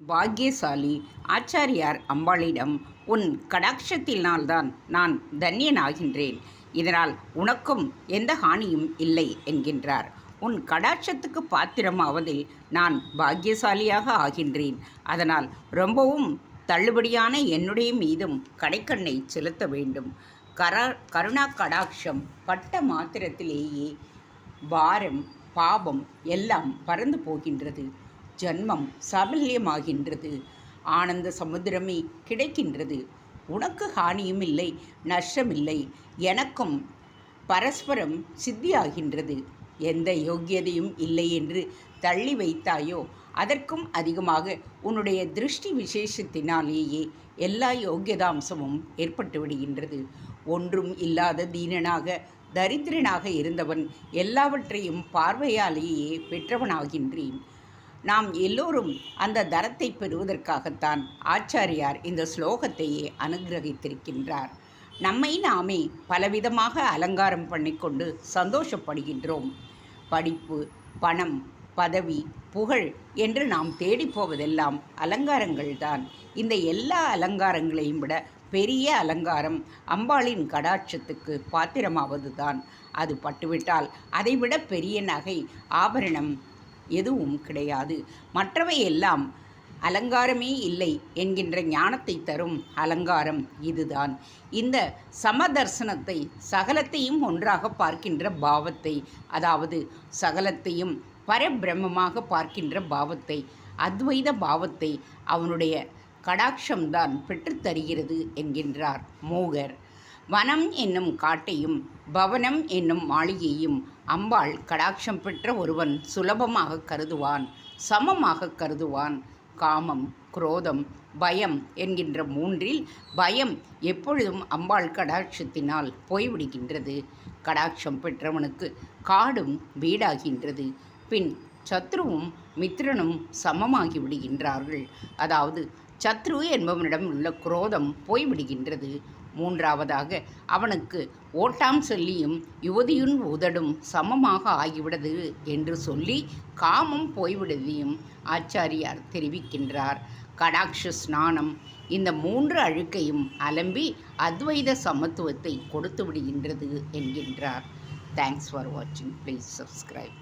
பாக்கியசாலி ஆச்சாரியார் அம்பாளிடம், உன் கடாட்சத்தினால்தான் நான் தன்யனாகின்றேன். இதனால் உனக்கும் எந்த ஹானியும் இல்லை என்கின்றார். உன் கடாட்சத்துக்கு பாத்திரமாவதில் நான் பாக்கியசாலியாக ஆகின்றேன். அதனால் ரொம்பவும் தள்ளுபடியான என்னுடைய மீதும் கடைக்கண்ணை செலுத்த வேண்டும். கருணா கடாட்சம் பட்ட மாத்திரத்திலேயே பாரம் பாவம் எல்லாம் பறந்து போகின்றது. ஜன்மம் சாபல்யமாகின்றது. ஆனந்த சமுத்திரமே கிடைக்கின்றது. உனக்கு ஹானியும் இல்லை, நஷ்டமில்லை. எனக்கும் பரஸ்பரம் சித்தியாகின்றது. எந்த யோக்கியதையும் இல்லை என்று தள்ளி வைத்தாயோ அதற்கும் அதிகமாக உன்னுடைய திருஷ்டி விசேஷத்தினாலேயே எல்லா யோக்கியதாம்சமும் ஏற்பட்டு விடுகின்றது. ஒன்றும் இல்லாத தீனனாக தரித்திரனாக இருந்தவன் எல்லாவற்றையும் பார்வையாலேயே பெற்றவனாகின்றேன். நாம் எல்லோரும் அந்த தரத்தை பெறுவதற்காகத்தான் ஆச்சாரியார் இந்த ஸ்லோகத்தையே அனுகிரகித்திருக்கின்றார். நம்மை நாமே பலவிதமாக அலங்காரம் பண்ணிக்கொண்டு சந்தோஷப்படுகின்றோம். படிப்பு, பணம், பதவி, புகழ் என்று நாம் தேடிப்போவதெல்லாம் அலங்காரங்கள்தான். இந்த எல்லா அலங்காரங்களையும் விட பெரிய அலங்காரம் அம்பாளின் கடாட்சத்துக்கு பாத்திரமாவது தான். அது பட்டுவிட்டால் அதைவிட பெரிய நகை, ஆபரணம் எதுவும் கிடையாது. மற்றவை எல்லாம் அலங்காரமே இல்லை என்கின்ற ஞானத்தை தரும் அலங்காரம் இதுதான். இந்த சமதர்சனத்தை, சகலத்தையும் ஒன்றாக பார்க்கின்ற பாவத்தை, அதாவது சகலத்தையும் பரபிரம்மமாக பார்க்கின்ற பாவத்தை, அத்வைத பாவத்தை அவனுடைய கடாட்சம்தான் பெற்றுத்தருகிறது என்கின்றார் மோகர். வனம் என்னும் காட்டையும் பவனம் என்னும் மாளிகையும் அம்பாள் கடாட்சம் பெற்ற ஒருவன் சுலபமாக கருதுவான், சமமாக கருதுவான். காமம், குரோதம், பயம் என்கின்ற மூன்றில் பயம் எப்பொழுதும் அம்பாள் கடாட்சத்தினால் போய்விடுகின்றது. கடாட்சம் பெற்றவனுக்கு காடும் வீடாகின்றது. பின் சத்ருவும் மித்ரனும் சமமாகி விடுகின்றார்கள். அதாவது சத்ரு என்பவனிடம் உள்ள குரோதம் போய்விடுகின்றது. மூன்றாவதாக அவனுக்கு ஓட்டாம் சொல்லியும் யுவதியுன் உதடும் சமமாக ஆகிவிடது என்று சொல்லி காமம் போய்விடுவதையும் ஆச்சாரியார் தெரிவிக்கின்றார். கடாட்ச ஸ்நானம் இந்த மூன்று அழுக்கையும் அலம்பி அத்வைத சமத்துவத்தை கொடுத்து விடுகின்றது என்கின்றார். தேங்க்ஸ் ஃபார் வாட்சிங். Please subscribe.